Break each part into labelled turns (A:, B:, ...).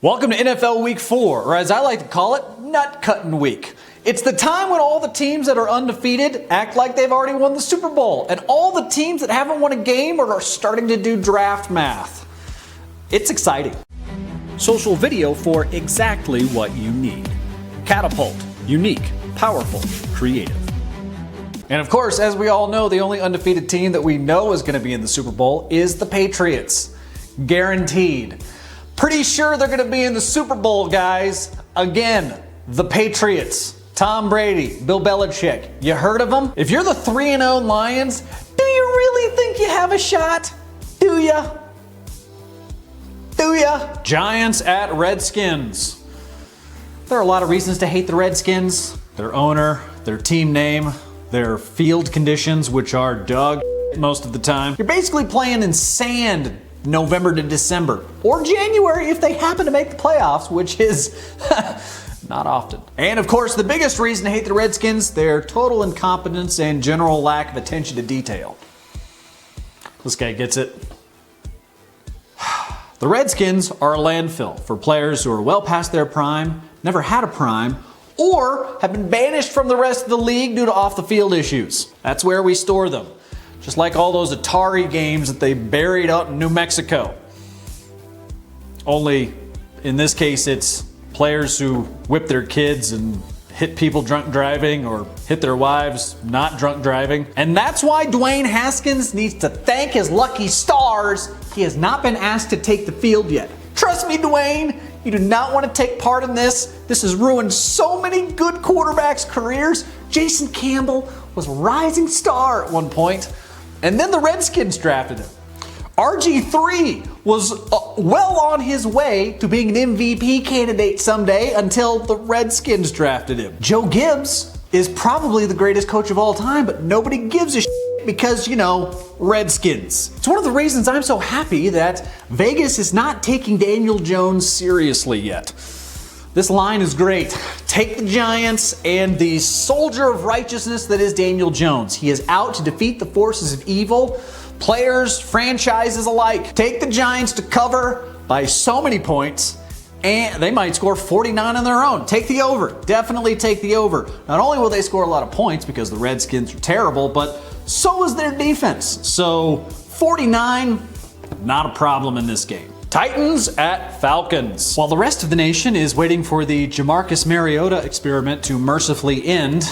A: Welcome to NFL Week 4, or as I like to call it, Nut Cutting Week. It's the time when all the teams that are undefeated act like they've already won the Super Bowl, and all the teams that haven't won a game are starting to do draft math. It's exciting. Social video for exactly what you need. Catapult. Unique. Powerful. Creative. And of course, as we all know, the only undefeated team that we know is going to be in the Super Bowl is the Patriots. Guaranteed. Pretty sure they're going to be in the Super Bowl, guys. Again, the Patriots. Tom Brady, Bill Belichick. You heard of them? If you're the 3-0 Lions, do you really think you have a shot? Do ya? Do ya? Giants at Redskins. There are a lot of reasons to hate the Redskins. Their owner, their team name, their field conditions, which are dog most of the time. You're basically playing in sand November to December, or January if they happen to make the playoffs, which is not often. And of course, the biggest reason to hate the Redskins, their total incompetence and general lack of attention to detail. This guy gets it. The Redskins are a landfill for players who are well past their prime, never had a prime, or have been banished from the rest of the league due to off-the-field issues. That's where we store them. Just like all those Atari games that they buried out in New Mexico. Only, in this case, it's players who whip their kids and hit people drunk driving or hit their wives not drunk driving. And that's why Dwayne Haskins needs to thank his lucky stars he has not been asked to take the field yet. Trust me, Dwayne, you do not want to take part in this. This has ruined so many good quarterbacks' careers. Jason Campbell was a rising star at one point. And then the Redskins drafted him. RG3 was well on his way to being an MVP candidate someday until the Redskins drafted him. Joe Gibbs is probably the greatest coach of all time, but nobody gives a shit because, you know, Redskins. It's one of the reasons I'm so happy that Vegas is not taking Daniel Jones seriously yet. This line is great. Take the Giants and the soldier of righteousness that is Daniel Jones. He is out to defeat the forces of evil, players, franchises alike. Take the Giants to cover by so many points, and they might score 49 on their own. Take the over. Definitely take the over. Not only will they score a lot of points because the Redskins are terrible, but so is their defense. So 49, not a problem in this game. Titans at Falcons. While the rest of the nation is waiting for the Jamarcus Mariota experiment to mercifully end,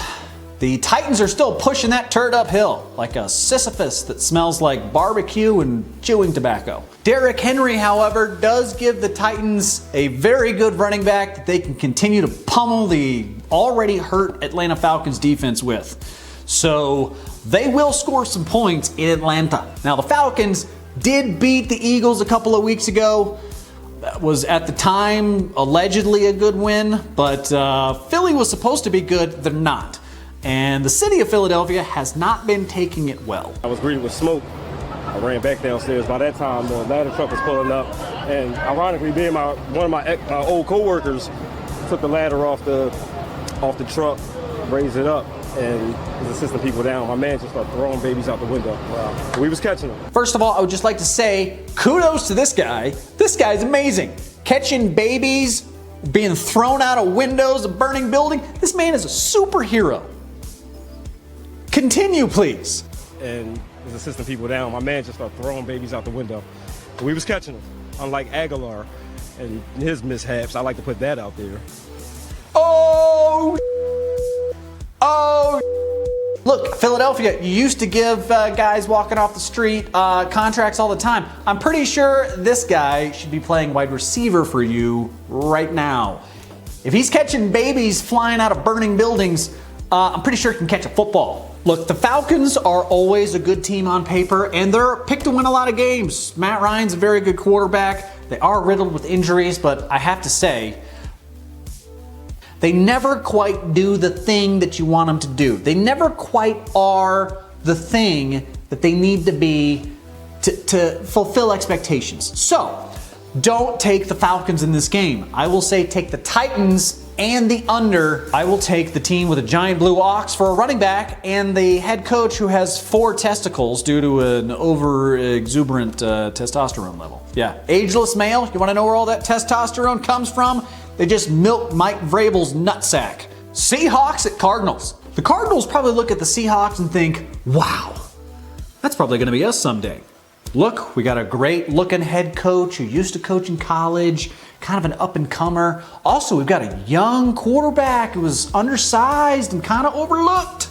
A: the Titans are still pushing that turd uphill like a Sisyphus that smells like barbecue and chewing tobacco. Derrick Henry, however, does give the Titans a very good running back that they can continue to pummel the already hurt Atlanta Falcons defense with. So they will score some points in Atlanta. Now the Falcons did beat the Eagles a couple of weeks ago. That was at the time allegedly a good win, but Philly was supposed to be good. They're not. And the city of Philadelphia has not been taking it well.
B: I was greeted with smoke. I ran back downstairs. By that time, the ladder truck was pulling up, and ironically, one of my old co-workers took the ladder off the truck, raised it up, and was assisting people down. My man just started throwing babies out the window. Wow. We was catching them.
A: First of all, I would just like to say kudos to this guy. This guy's amazing. Catching babies, being thrown out of windows, a burning building. This man is a superhero. Continue, please.
B: And was assisting people down. My man just started throwing babies out the window. We was catching them. Unlike Aguilar and his mishaps, I like to put that out there.
A: Oh! Look, Philadelphia, you used to give guys walking off the street contracts all the time. I'm pretty sure this guy should be playing wide receiver for you right now. If he's catching babies flying out of burning buildings, I'm pretty sure he can catch a football. Look, the Falcons are always a good team on paper, and they're picked to win a lot of games. Matt Ryan's a very good quarterback. They are riddled with injuries, but I have to say, they never quite do the thing that you want them to do. They never quite are the thing that they need to be to fulfill expectations. So, don't take the Falcons in this game. I will say take the Titans and the under. I will take the team with a giant blue ox for a running back and the head coach who has 4 testicles due to an over-exuberant testosterone level. Yeah, ageless male. You want to know where all that testosterone comes from? They just milked Mike Vrabel's nutsack. Seahawks at Cardinals. The Cardinals probably look at the Seahawks and think, wow, that's probably going to be us someday. Look, we got a great looking head coach who used to coach in college, kind of an up-and-comer. Also, we've got a young quarterback who was undersized and kind of overlooked.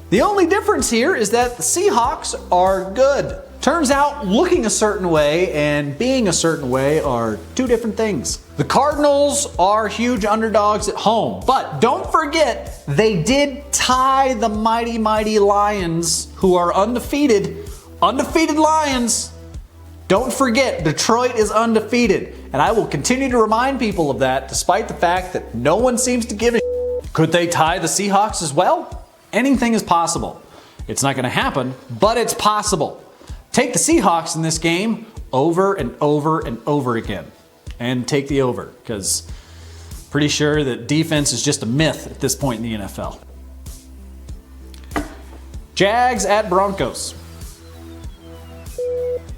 A: The only difference here is that the Seahawks are good. Turns out looking a certain way and being a certain way are 2 different things. The Cardinals are huge underdogs at home, but don't forget they did tie the mighty, mighty Lions, who are undefeated. Undefeated Lions. Don't forget, Detroit is undefeated, and I will continue to remind people of that despite the fact that no one seems to give a shit. Could they tie the Seahawks as well? Anything is possible. It's not going to happen, but it's possible. Take the Seahawks in this game over and over and over again, and take the over, because pretty sure that defense is just a myth at this point in the NFL. Jags at Broncos.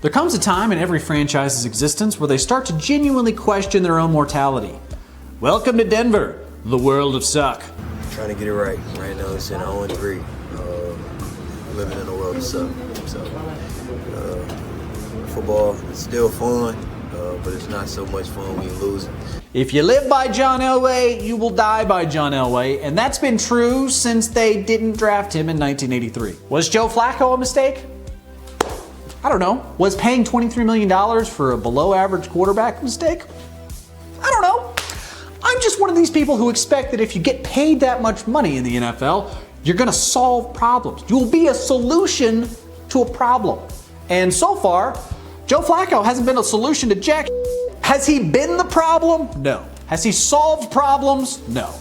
A: There comes a time in every franchise's existence where they start to genuinely question their own mortality. Welcome to Denver, the world of suck.
C: Trying to get it right. Right now it's in 0-3. Living in a world of suck. So, football is still fun, but it's not so much fun when you lose it.
A: If you live by John Elway, you will die by John Elway, and that's been true since they didn't draft him in 1983. Was Joe Flacco a mistake? I don't know. Was paying $23 million for a below-average quarterback a mistake? I don't know. I'm just one of these people who expect that if you get paid that much money in the NFL, you're going to solve problems. You'll be a solution to a problem. And so far, Joe Flacco hasn't been a solution to jack. Has he been the problem? No. Has he solved problems? No.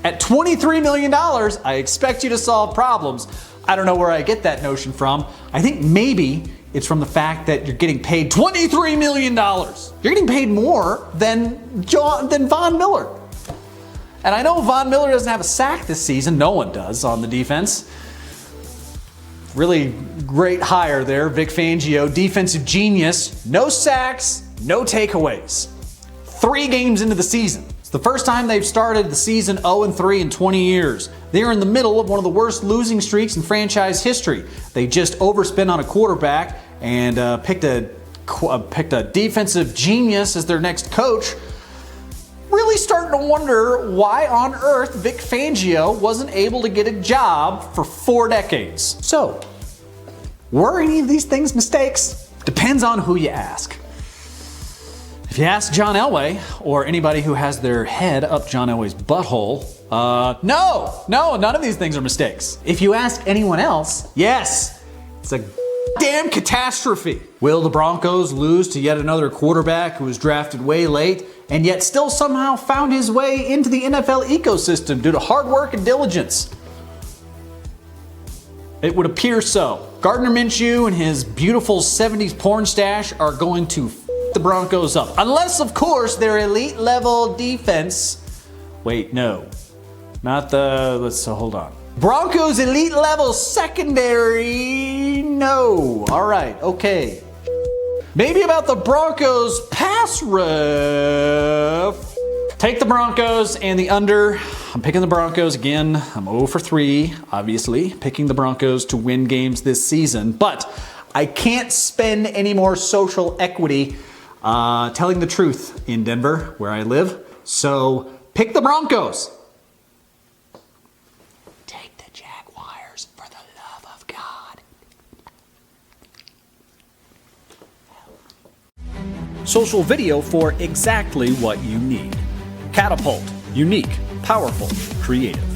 A: At $23 million, I expect you to solve problems. I don't know where I get that notion from. I think maybe it's from the fact that you're getting paid $23 million. You're getting paid more than Von Miller. And I know Von Miller doesn't have a sack this season. No one does on the defense. Really great hire there, Vic Fangio, defensive genius. No sacks, no takeaways. 3 games into the season. It's the first time they've started the season 0-3 in 20 years. They're in the middle of one of the worst losing streaks in franchise history. They just overspent on a quarterback and picked a defensive genius as their next coach. Really starting to wonder why on earth Vic Fangio wasn't able to get a job for 4 decades. So, were any of these things mistakes? Depends on who you ask. If you ask John Elway, or anybody who has their head up John Elway's butthole, no, none of these things are mistakes. If you ask anyone else, yes, it's a damn catastrophe. Will the Broncos lose to yet another quarterback who was drafted way late and yet still somehow found his way into the NFL ecosystem due to hard work and diligence? It would appear so. Gardner Minshew and his beautiful 70s porn stash are going to the Broncos up. Unless, of course, their elite level defense. Wait, no. Not the. Hold on. Broncos elite level secondary. No. All right. Okay. Maybe about the Broncos pass ref. Take the Broncos and the under. I'm picking the Broncos again. I'm 0 for 3, obviously. Picking the Broncos to win games this season. But I can't spend any more social equity telling the truth in Denver, where I live. So pick the Broncos. Take the Jaguars for the love of God. Social video for exactly what you need. Catapult. Unique. Powerful. Creative.